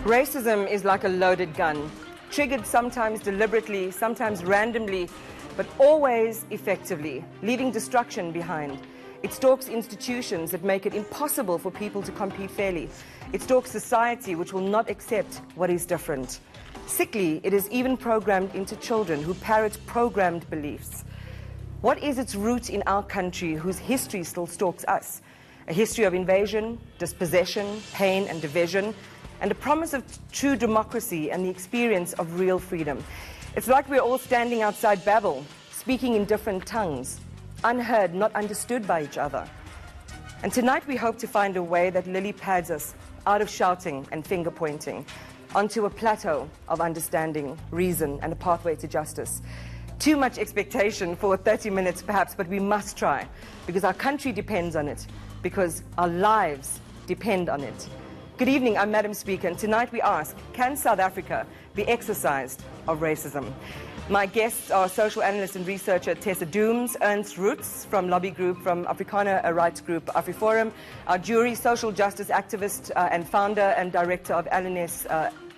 Racism is like a loaded gun, triggered sometimes deliberately, sometimes randomly, but always effectively, leaving destruction behind. It stalks institutions that make it impossible for people to compete fairly. It stalks society which will not accept what is different. Sickly, it is even programmed into children who parrot programmed beliefs. What is its root in our country whose history still stalks us? A history of invasion, dispossession, pain and division, and a promise of true democracy and the experience of real freedom. It's like we're all standing outside Babel, speaking in different tongues, unheard, not understood by each other. And tonight we hope to find a way that lily pads us out of shouting and finger pointing, onto a plateau of understanding, reason, and a pathway to justice. Too much expectation for 30 minutes perhaps, but we must try, because our country depends on it, because our lives depend on it. Good evening, I'm Madam Speaker, and tonight we ask, can South Africa be exorcised of racism? My guests are social analyst and researcher Tessa Dooms, Ernst Roets from Lobby Group, from Afrikaner Rights Group AfriForum, our jury, social justice activist and founder and director of L&S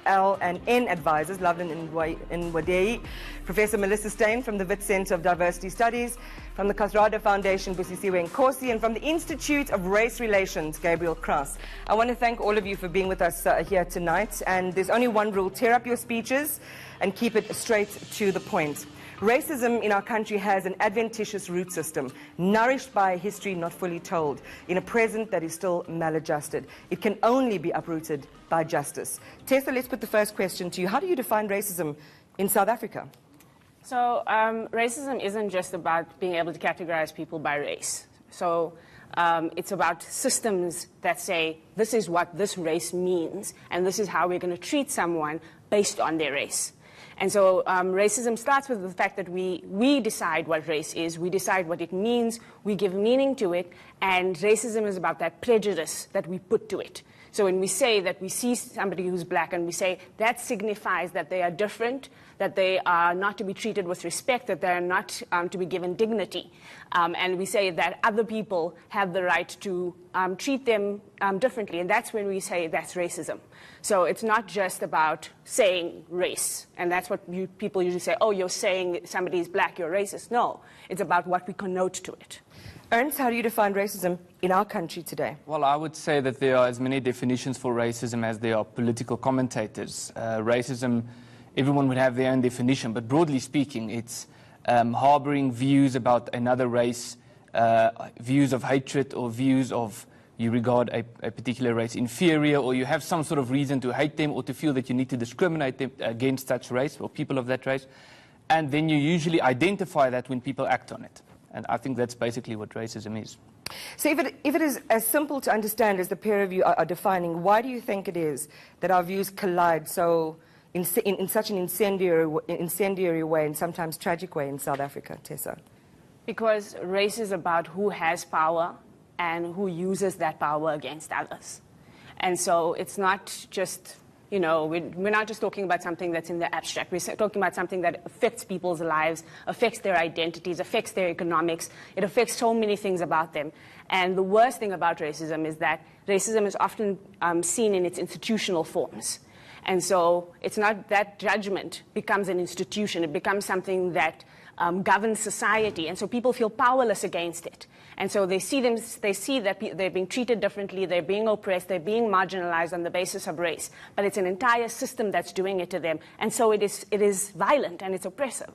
L&N Advisors, Lovelyn and Nwadeyi, Professor Melissa Steyn from the Wit Centre of Diversity Studies, from the Kasrada Foundation, Busisiwe and Nkosi, and from the Institute of Race Relations, Gabriel, Crouse. I want to thank all of you for being with us here tonight, and there's only one rule: tear up your speeches and keep it straight to the point. Racism in our country has an adventitious root system, nourished by a history not fully told, in a present that is still maladjusted. It can only be uprooted by justice. Tessa, let's put the first question to you. How do you define racism in South Africa? So racism isn't just about being able to categorize people by race. So it's about systems that say this is what this race means, and this is how we're going to treat someone based on their race. And so racism starts with the fact that we decide what race is, we decide what it means, we give meaning to it, and racism is about that prejudice that we put to it. So when we say that we see somebody who's black and we say that signifies that they are different, that they are not to be treated with respect, that they are not to be given dignity, and we say that other people have the right to treat them differently, and that's when we say that's racism. So it's not just about saying race, and that's what people usually say, oh, you're saying somebody is black, you're racist. No, it's about what we connote to it. Ernst, how do you define racism in our country today? Well, I would say that there are as many definitions for racism as there are political commentators. Racism, everyone would have their own definition, but broadly speaking, it's harboring views about another race, views of hatred or views of you regard a particular race inferior, or you have some sort of reason to hate them or to feel that you need to discriminate them against such race or people of that race, and then you usually identify that when people act on it. And I think that's basically what racism is. So if it is as simple to understand as the pair of you are defining, why do you think it is that our views collide so in such an incendiary way and sometimes tragic way in South Africa, Tessa? Because race is about who has power and who uses that power against others. And so it's not just, you know, we're not just talking about something that's in the abstract. We're talking about something that affects people's lives, affects their identities, affects their economics. It affects so many things about them. And the worst thing about racism is that racism is often seen in its institutional forms. And so it's not that judgment becomes an institution. It becomes something that governs society. And so people feel powerless against it. And so they see that they're being treated differently, they're being oppressed, they're being marginalized on the basis of race. But it's an entire system that's doing it to them. And so it is violent and it's oppressive.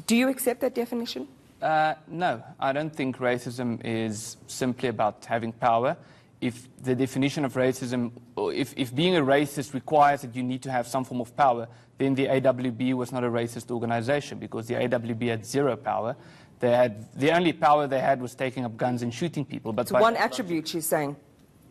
Do you accept that definition? No, I don't think racism is simply about having power. If the definition of racism, or if being a racist requires that you need to have some form of power, then the AWB was not a racist organization, because the AWB had zero power. The only power they had was taking up guns and shooting people. But one attribute, she's saying.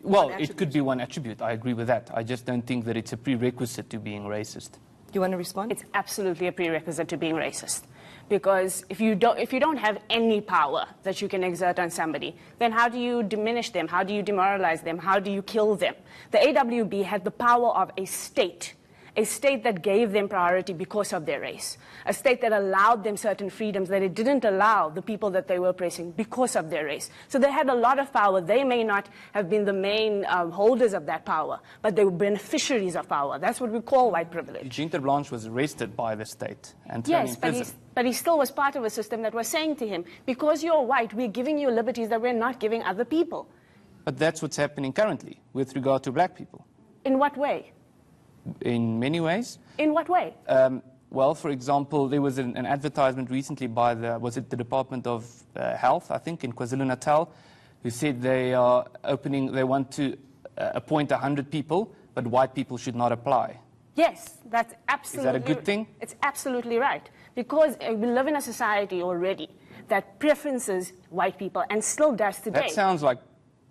Well, it could be one attribute. I agree with that. I just don't think that it's a prerequisite to being racist. Do you want to respond? It's absolutely a prerequisite to being racist. Because if you don't have any power that you can exert on somebody, then how do you diminish them? How do you demoralize them? How do you kill them? The AWB had the power of a state. a state that gave them priority because of their race, a state that allowed them certain freedoms that it didn't allow the people that they were oppressing because of their race. So they had a lot of power. They may not have been the main holders of that power, but they were beneficiaries of power. That's what we call white privilege. Eugene Terblanche was arrested by the state and thrown in prison. But he still was part of a system that was saying to him, because you're white, we're giving you liberties that we're not giving other people. But that's what's happening currently with regard to black people. In what way? In many ways. In what way? Well, for example, there was an advertisement recently by the Department of Health, I think, in KwaZulu-Natal, who said they want to appoint 100 people, but white people should not apply. Yes, that's absolutely... Is that a good thing? It's absolutely right. Because we live in a society already that preferences white people and still does today. That sounds like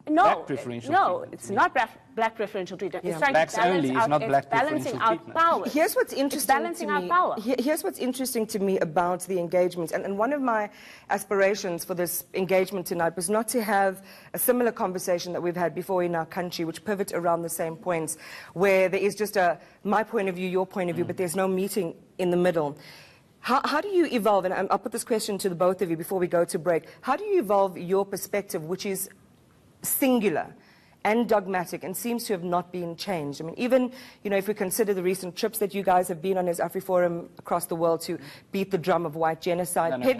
black preferential treatment. It's not black preferential treatment. Yeah. It's trying Blacks to balance only out, is not black balancing preferential out treatment. power. Here's what's interesting balancing to out me. power. Here's what's interesting to me about the engagement. And one of my aspirations for this engagement tonight was not to have a similar conversation that we've had before in our country, which pivot around the same points, where there is just my point of view, your point of view, but there's no meeting in the middle. How do you evolve, and I'll put this question to the both of you before we go to break, how do you evolve your perspective, which is singular and dogmatic and seems to have not been changed? I mean, even, if we consider the recent trips that you guys have been on as AfriForum across the world to beat the drum of white genocide. No.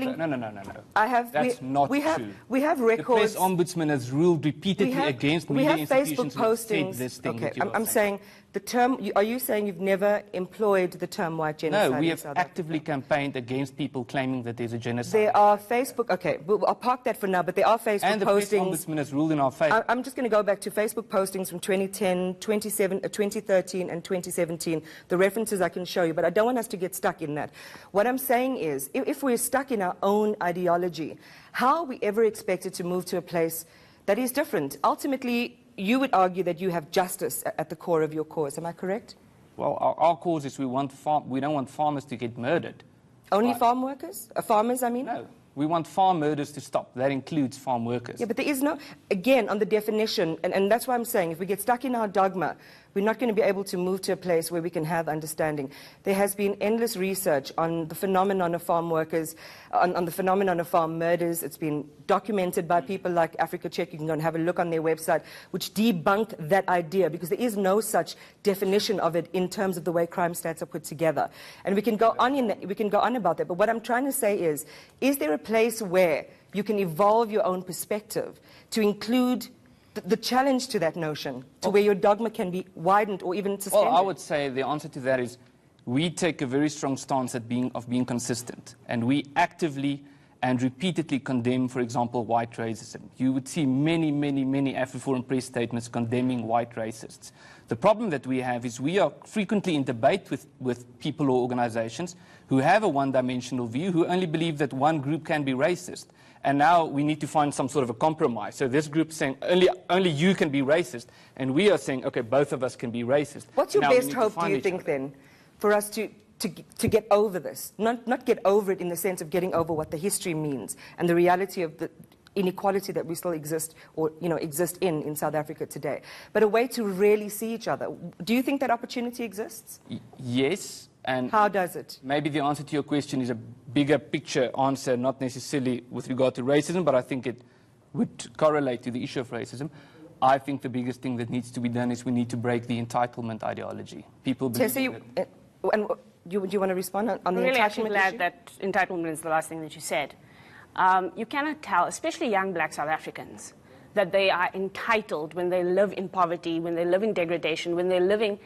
That's not true. We have records. The press ombudsman has ruled repeatedly against media institutions who have said this thing. Okay, I'm saying the term, are you saying you've never employed the term white genocide? No, we have actively campaigned against people claiming that there's a genocide. There are Facebook, okay, I'll park that for now, but there are Facebook postings. And the press ombudsman has ruled in our favor. I'm just going to go back to Facebook postings from 2010, 2013 and 2017. The references I can show you, but I don't want us to get stuck in that. What I'm saying is, if we're stuck in our own ideology, how are we ever expected to move to a place that is different? Ultimately, you would argue that you have justice at the core of your cause. Am I correct? Well, our cause is we don't want farmers to get murdered. Only farm workers? Farmers, I mean? No. We want farm murders to stop. That includes farm workers. Yeah, but there is no, again, on the definition, and that's why I'm saying, if we get stuck in our dogma, we're not going to be able to move to a place where we can have understanding. There has been endless research on the phenomenon of farm workers, on the phenomenon of farm murders. It's been documented by people like Africa Check. You can go and have a look on their website, which debunk that idea, because there is no such definition of it in terms of the way crime stats are put together. And we can go on about that. But what I'm trying to say is there a place where you can evolve your own perspective to include the challenge to that notion, to where your dogma can be widened or even suspended? Well, I would say the answer to that is we take a very strong stance of being consistent, and we actively and repeatedly condemn, for example, white racism. You would see many AfriForum press statements condemning white racists. The problem that we have is we are frequently in debate with people or organizations who have a one-dimensional view, who only believe that one group can be racist. And now we need to find some sort of a compromise. So this group's saying only you can be racist, and we are saying, okay, both of us can be racist. What's your best hope, do you think, then, for us to get over this? Not get over it in the sense of getting over what the history means and the reality of the inequality that we still exist in South Africa today, but a way to really see each other. Do you think that opportunity exists? Yes. And how does it? Maybe the answer to your question is a bigger picture answer, not necessarily with regard to racism, but I think it would correlate to the issue of racism. I think the biggest thing that needs to be done is we need to break the entitlement ideology. People believe Tessa, do you want to respond on the entitlement issue? I'm really actually glad that entitlement is the last thing that you said. You cannot tell, especially young black South Africans, that they are entitled when they live in poverty, when they live in degradation, when they're living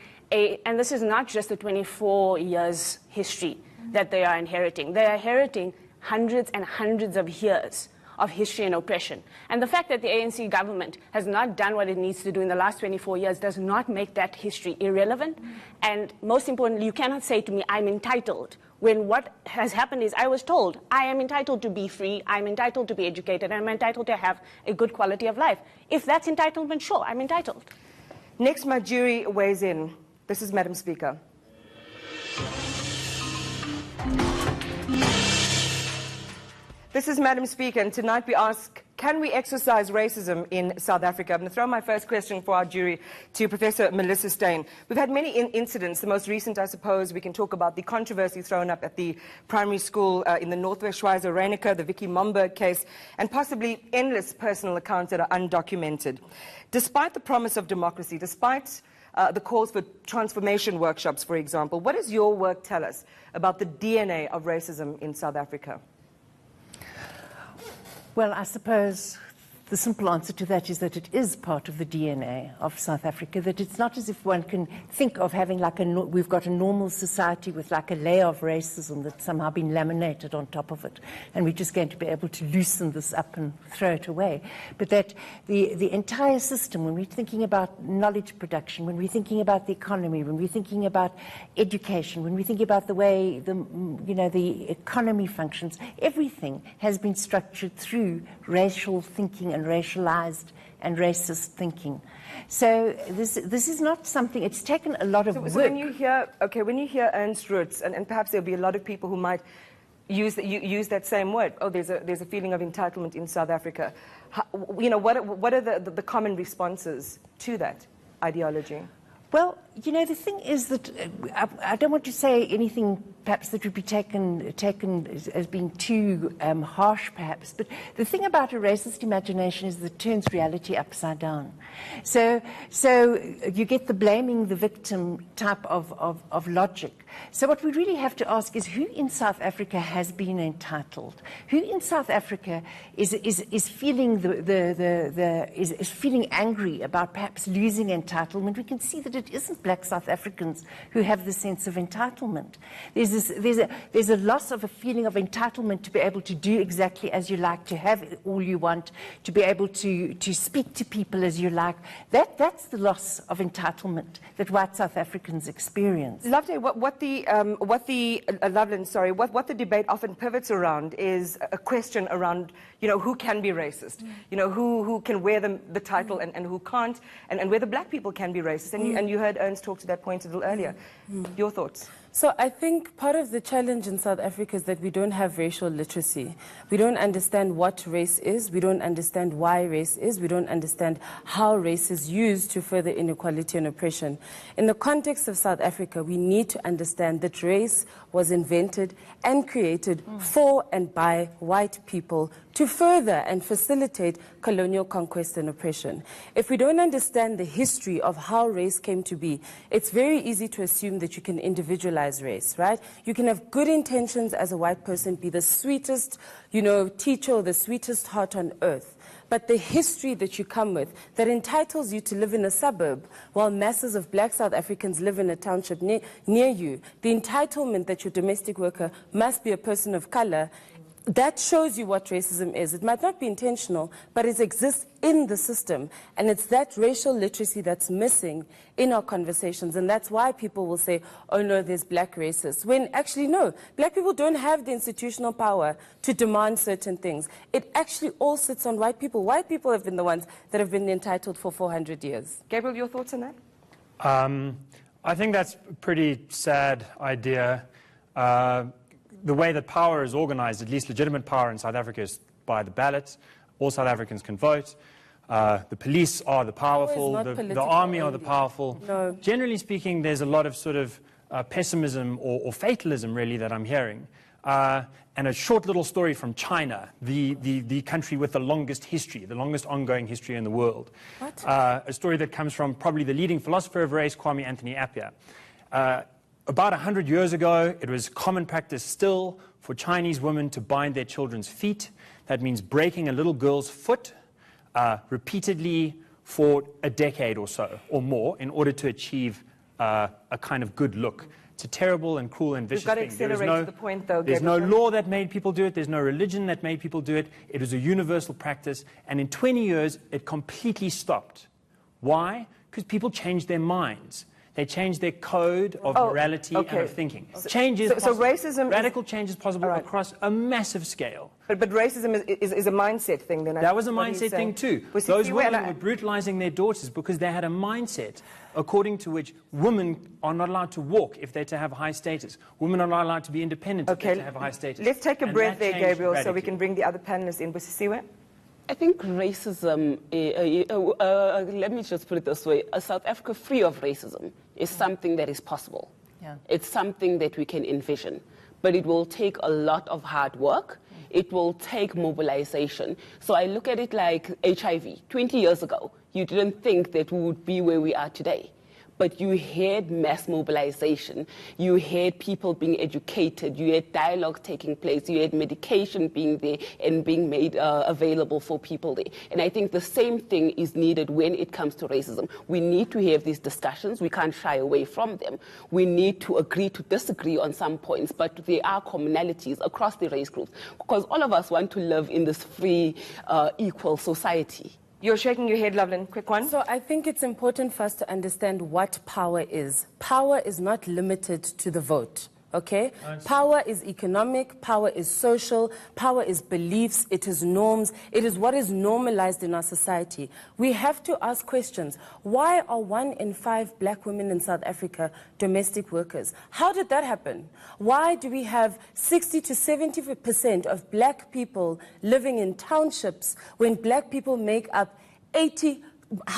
and this is not just the 24 years history that they are inheriting. They are inheriting hundreds and hundreds of years of history and oppression. And the fact that the ANC government has not done what it needs to do in the last 24 years does not make that history irrelevant. And most importantly, you cannot say to me, I'm entitled, when what has happened is I was told I am entitled to be free, I'm entitled to be educated, and I'm entitled to have a good quality of life. If that's entitlement, sure, I'm entitled. Next, my jury weighs in. This is Madam Speaker. This is Madam Speaker, and tonight we ask, can we exercise racism in South Africa? I'm going to throw my first question for our jury to Professor Melissa Steyn. We've had many incidents. The most recent, I suppose, we can talk about the controversy thrown up at the primary school in the Northwest Schweizer Reinecker, the Vicky Momberg case, and possibly endless personal accounts that are undocumented. Despite the promise of democracy, despite the calls for transformation workshops, for example, what does your work tell us about the DNA of racism in South Africa? Well, I suppose the simple answer to that is that it is part of the DNA of South Africa, that it's not as if one can think of having like we've got a normal society with like a layer of racism that's somehow been laminated on top of it, and we're just going to be able to loosen this up and throw it away. But that the entire system, when we're thinking about knowledge production, when we're thinking about the economy, when we're thinking about education, when we think about the way the economy functions, everything has been structured through racial thinking and racialized and racist thinking. So this is not something, it's taken a lot of work. So when you hear Ernst Roets, and perhaps there'll be a lot of people who might use that same word, oh, there's a feeling of entitlement in South Africa. What are the common responses to that ideology? Well, the thing is that I don't want to say anything perhaps that would be taken as being too harsh, perhaps. But the thing about a racist imagination is that it turns reality upside down. So you get the blaming the victim type of logic. So what we really have to ask is who in South Africa has been entitled? Who in South Africa is feeling is feeling angry about perhaps losing entitlement? We can see that it isn't black South Africans who have the sense of entitlement. There's a loss of a feeling of entitlement to be able to do exactly as you like, to have all you want, to be able to speak to people as you like. That's the loss of entitlement that white South Africans experience. Lovelyn, what the debate often pivots around is a question around, who can be racist, who can wear the title and who can't, and whether black people can be racist. And you heard Ernst talk to that point a little earlier. Your thoughts? So I think part of the challenge in South Africa is that we don't have racial literacy. We don't understand what race is. We don't understand why race is. We don't understand how race is used to further inequality and oppression. In the context of South Africa, we need to understand that race was invented and created for and by white people to further and facilitate colonial conquest and oppression. If we don't understand the history of how race came to be, it's very easy to assume that you can individualize race, right? You can have good intentions as a white person, be the sweetest, teacher or the sweetest heart on earth. But the history that you come with that entitles you to live in a suburb while masses of black South Africans live in a township near you, the entitlement that your domestic worker must be a person of color, that shows you what racism is. It might not be intentional, but it exists in the system. And it's that racial literacy that's missing in our conversations. And that's why people will say, oh no, there's black racists. When actually, no, black people don't have the institutional power to demand certain things. It actually all sits on white people. White people have been the ones that have been entitled for 400 years. Gabriel, your thoughts on that? I think that's a pretty sad idea. The way that power is organized, at least legitimate power in South Africa, is by the ballot. All South Africans can vote. The police are the powerful. The army are the powerful. No. Generally speaking, there's a lot of sort of pessimism or fatalism, really, that I'm hearing. And a short little story from China, the country with the longest history, the longest ongoing history in the world. What? A story that comes from probably the leading philosopher of race, Kwame Anthony Appiah. About 100 years ago, it was common practice still for Chinese women to bind their children's feet. That means breaking a little girl's foot repeatedly for a decade or so, or more, in order to achieve a kind of good look. It's a terrible and cruel and vicious thing. We've got to accelerate to the point, though, There's Gabriel. no law that made people do it. There's no religion that made people do it. It was a universal practice. And in 20 years, it completely stopped. Why? Because people changed their minds. They changed their code of morality and of thinking. Change is possible. So racism radical change is possible across a massive scale. But racism is a mindset thing, then? That was a mindset thing too. Those women were brutalizing their daughters because they had a mindset according to which women are not allowed to walk if they're to have high status. Women are not allowed to be independent if they're to have high status. Let's take a breath there, Gabriel, so we can bring the other panelists in. Busisiwe? I think racism, let me just put it this way, a South Africa free of racism is something that is possible. Yeah. It's something that we can envision. But it will take a lot of hard work. It will take mobilization. So I look at it like HIV. 20 years ago, you didn't think that we would be where we are today. But you had mass mobilization, you had people being educated, you had dialogue taking place, you had medication being there and being made available for people there. And I think the same thing is needed when it comes to racism. We need to have these discussions, we can't shy away from them. We need to agree to disagree on some points, but there are commonalities across the race groups, because all of us want to live in this free, equal society. You're shaking your head, Lovelyn. Quick one. So I think it's important for us to understand what power is. Power is not limited to the vote, okay? Power is economic, power is social, power is beliefs, it is norms, it is what is normalized in our society. We have to ask questions. Why are 1 in 5 black women in South Africa domestic workers? How did that happen? Why do we have 60 to 70% of black people living in townships when black people make up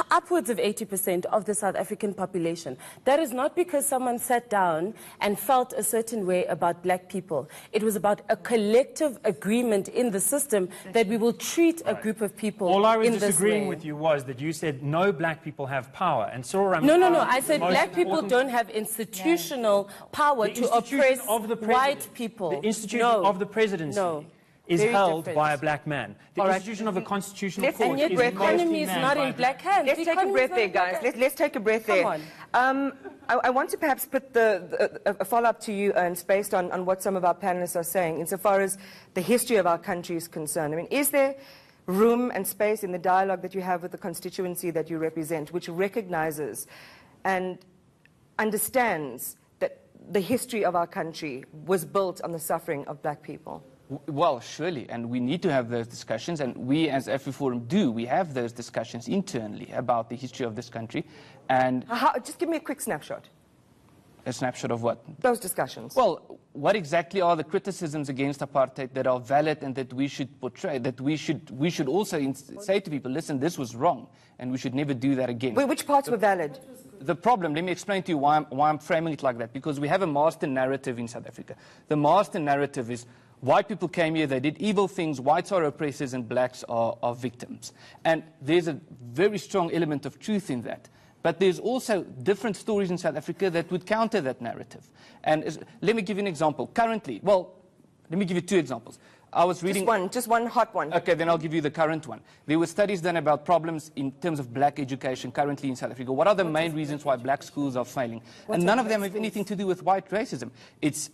upwards of 80% of the South African population? That is not because someone sat down and felt a certain way about black people. It was about a collective agreement in the system that we will treat a group of people in this way. All I was disagreeing with you was that you said no black people have power. And No. I said black people don't have institutional power to oppress white people. The institution of the presidency is held by a black man. The institution of the constitutional court and yet is the economy is not in black hands. Let's take a breath there, guys. Let's take a breath there. I want to perhaps put a follow-up to you, Ernst, based on what some of our panelists are saying, insofar as the history of our country is concerned. I mean, is there room and space in the dialogue that you have with the constituency that you represent, which recognizes and understands that the history of our country was built on the suffering of black people? Well, surely, and we need to have those discussions, and we as AfriForum do. We have those discussions internally about the history of this country. And just give me a quick snapshot. A snapshot of what? Those discussions. Well, what exactly are the criticisms against apartheid that are valid and that we should portray, that we should also say to people, listen, this was wrong, and we should never do that again. Wait, which parts were valid? The problem, let me explain to you why I'm framing it like that, because we have a master narrative in South Africa. The master narrative is white people came here, they did evil things, whites are oppressors and blacks are victims. And there's a very strong element of truth in that. But there's also different stories in South Africa that would counter that narrative. And let me give you an example. Currently, well, let me give you 2 examples. I was reading... Just one hot one. Okay, then I'll give you the current one. There were studies done about problems in terms of black education currently in South Africa. What are the main reasons why black schools are failing? And none of them have anything to do with white racism. It's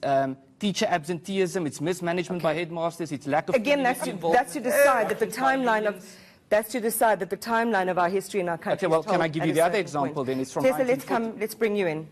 teacher absenteeism, it's mismanagement by headmasters, it's lack of... Again, that's to decide that the timeline of... That's to decide that the timeline of our history in our country. Okay, well, can I give you the other example then? It's from Tessa, let's bring you in.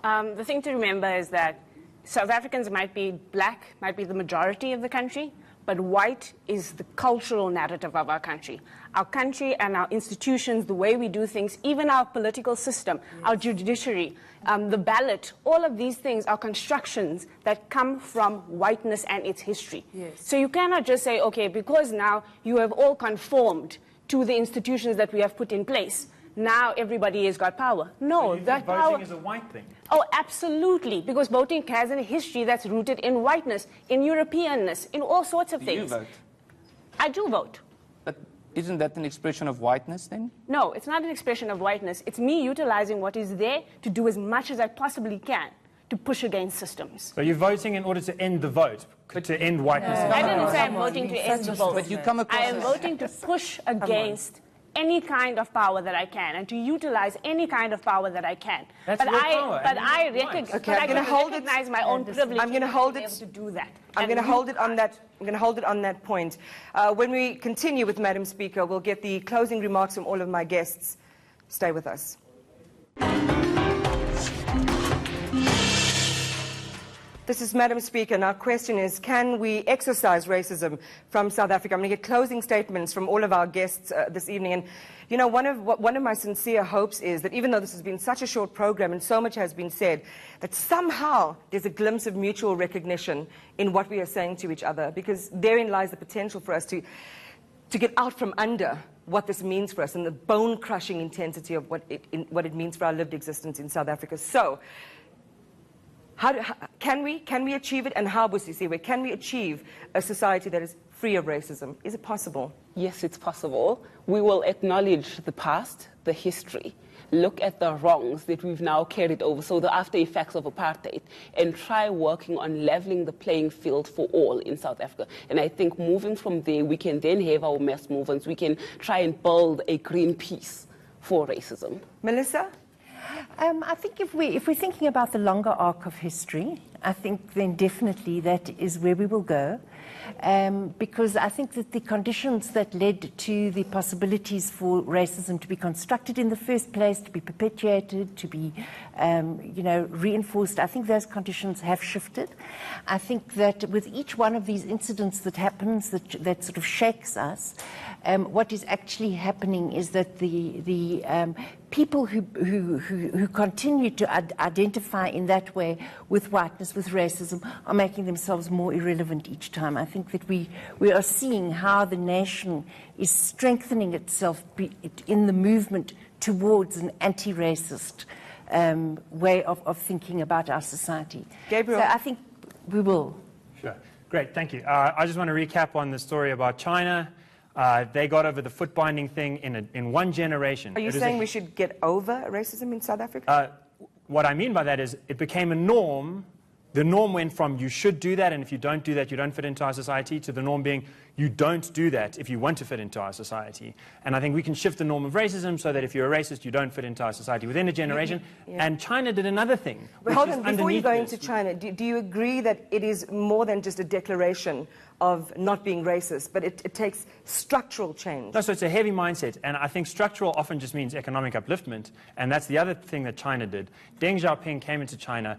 The thing to remember is that South Africans might be black, might be the majority of the country, but white is the cultural narrative of our country. Our country and our institutions, the way we do things, even our political system, our judiciary, the ballot, all of these things are constructions that come from whiteness and its history. So you cannot just say, okay, because now you have all conformed to the institutions that we have put in place, now everybody has got power. No, so that power... voting is a white thing? Oh, absolutely, because voting has a history that's rooted in whiteness, in Europeanness, in all sorts of things. Do you vote? I do vote. But isn't that an expression of whiteness then? No, it's not an expression of whiteness. It's me utilizing what is there to do as much as I possibly can to push against systems. So you're voting in order to end the vote, to end whiteness? I didn't say I'm voting to end the vote. But you come across... I am voting to push against any kind of power that I can, and to utilize any kind of power that I can. That's power. I recognize my own privilege. I'm going to hold it to do that. I'm going to hold it on that. I'm going to hold it on that point. When we continue with Madam Speaker, we'll get the closing remarks from all of my guests. Stay with us. This is Madam Speaker, and our question is, can we exercise racism from South Africa? I'm going to get closing statements from all of our guests this evening. And, you know, one of my sincere hopes is that even though this has been such a short program and so much has been said, that somehow there's a glimpse of mutual recognition in what we are saying to each other, because therein lies the potential for us to to get out from under what this means for us and the bone-crushing intensity of what it means for our lived existence in South Africa. So, can we achieve it, and how, Busisiwe, can we achieve a society that is free of racism? Is it possible? Yes, it's possible. We will acknowledge the past, the history, look at the wrongs that we've now carried over, so the after effects of apartheid, and try working on leveling the playing field for all in South Africa. And I think moving from there, we can then have our mass movements. We can try and build a green peace for racism. Melissa? I think if we're thinking about the longer arc of history, I think then definitely that is where we will go. Because I think that the conditions that led to the possibilities for racism to be constructed in the first place, to be perpetuated, to be, reinforced, I think those conditions have shifted. I think that with each one of these incidents that happens, that sort of shakes us, what is actually happening is that the people who continue to identify in that way with whiteness, with racism, are making themselves more irrelevant each time. I think that we are seeing how the nation is strengthening itself in the movement towards an anti-racist way of thinking about our society. Gabriel? So I think we will. Sure. Great, thank you. I just want to recap on the story about China. They got over the foot binding thing in one generation. Are you saying we should get over racism in South Africa? What I mean by that is it became a norm. The norm went from you should do that, and if you don't do that, you don't fit into our society, to the norm being you don't do that if you want to fit into our society. And I think we can shift the norm of racism so that if you're a racist, you don't fit into our society within a generation. Yeah. And China did another thing. But hold on, before you go into China, do you agree that it is more than just a declaration of not being racist, but it takes structural change? No, so it's a heavy mindset, and I think structural often just means economic upliftment, and that's the other thing that China did. Deng Xiaoping came into China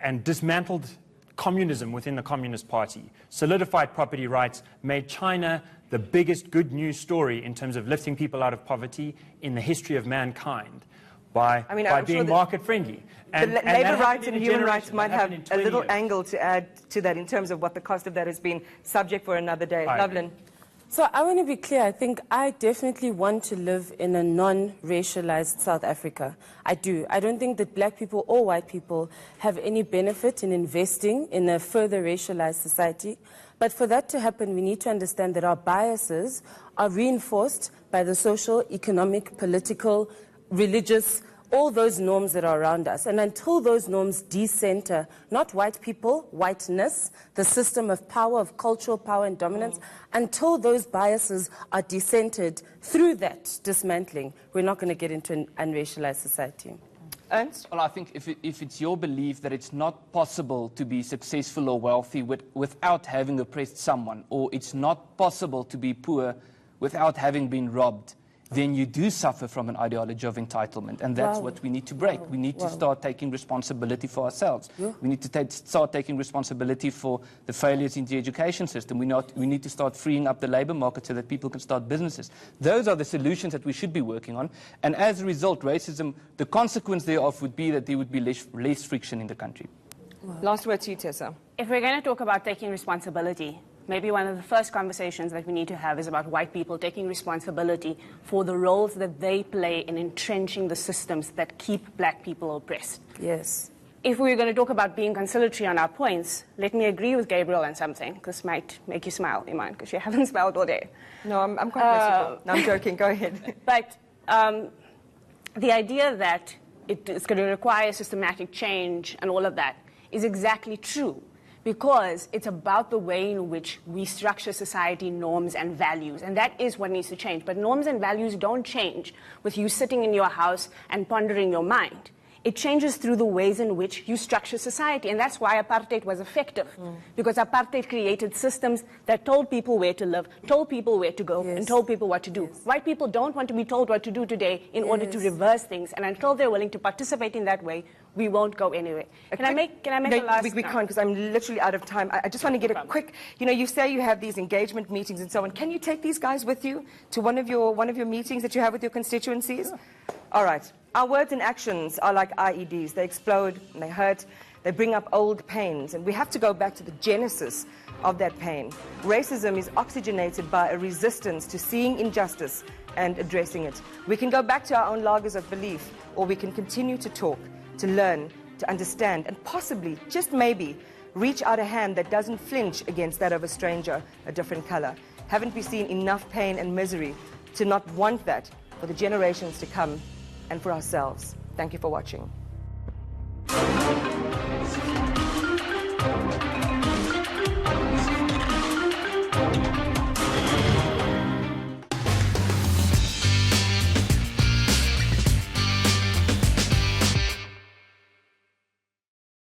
and dismantled communism within the Communist Party, solidified property rights, made China the biggest good news story in terms of lifting people out of poverty in the history of mankind by being market-friendly. And labour rights and human rights might have a little angle to add to that in terms of what the cost of that has been. Subject for another day. Lovelyn. So I want to be clear. I think I definitely want to live in a non-racialized South Africa. I do. I don't think that black people or white people have any benefit in investing in a further racialized society. But for that to happen, we need to understand that our biases are reinforced by the social, economic, political, religious, all those norms that are around us. And until those norms decenter, not white people, whiteness, the system of power, of cultural power and dominance, until those biases are decentered through that dismantling, we're not going to get into an unracialized society. Ernst? Well, I think if it's your belief that it's not possible to be successful or wealthy without having oppressed someone, or it's not possible to be poor without having been robbed, then you do suffer from an ideology of entitlement, and that's what we need to break. We need to start taking responsibility for ourselves. We need to start taking responsibility for the failures in the education system. We need to start freeing up the labour market so that people can start businesses. Those are the solutions that we should be working on, and as a result, racism, the consequence thereof would be that there would be less friction in the country. Last word to you, Tessa. If we're going to talk about taking responsibility, maybe one of the first conversations that we need to have is about white people taking responsibility for the roles that they play in entrenching the systems that keep black people oppressed. Yes. If we're going to talk about being conciliatory on our points, let me agree with Gabriel on something. This might make you smile, Iman, because you haven't smiled all day. No, I'm quite merciful. No, I'm joking. Go ahead. But the idea that it's going to require systematic change and all of that is exactly true, because it's about the way in which we structure society, norms and values, and that is what needs to change. But norms and values don't change with you sitting in your house and pondering your mind. It changes through the ways in which you structure society, and that's why apartheid was effective, because apartheid created systems that told people where to live, told people where to go, and told people what to do. White people don't want to be told what to do today in order to reverse things, and until they're willing to participate in that way, we won't go anywhere. Can I make a last? We can't, because I'm literally out of time. I just want to get a quick. You say you have these engagement meetings and so on. Can you take these guys with you to one of your meetings that you have with your constituencies? All right. Our words and actions are like IEDs. They explode and they hurt. They bring up old pains, and we have to go back to the genesis of that pain. Racism is oxygenated by a resistance to seeing injustice and addressing it. We can go back to our own lagers of belief, or we can continue to talk, to learn, to understand, and possibly, just maybe, reach out a hand that doesn't flinch against that of a stranger, a different color. Haven't we seen enough pain and misery to not want that for the generations to come and for ourselves? Thank you for watching.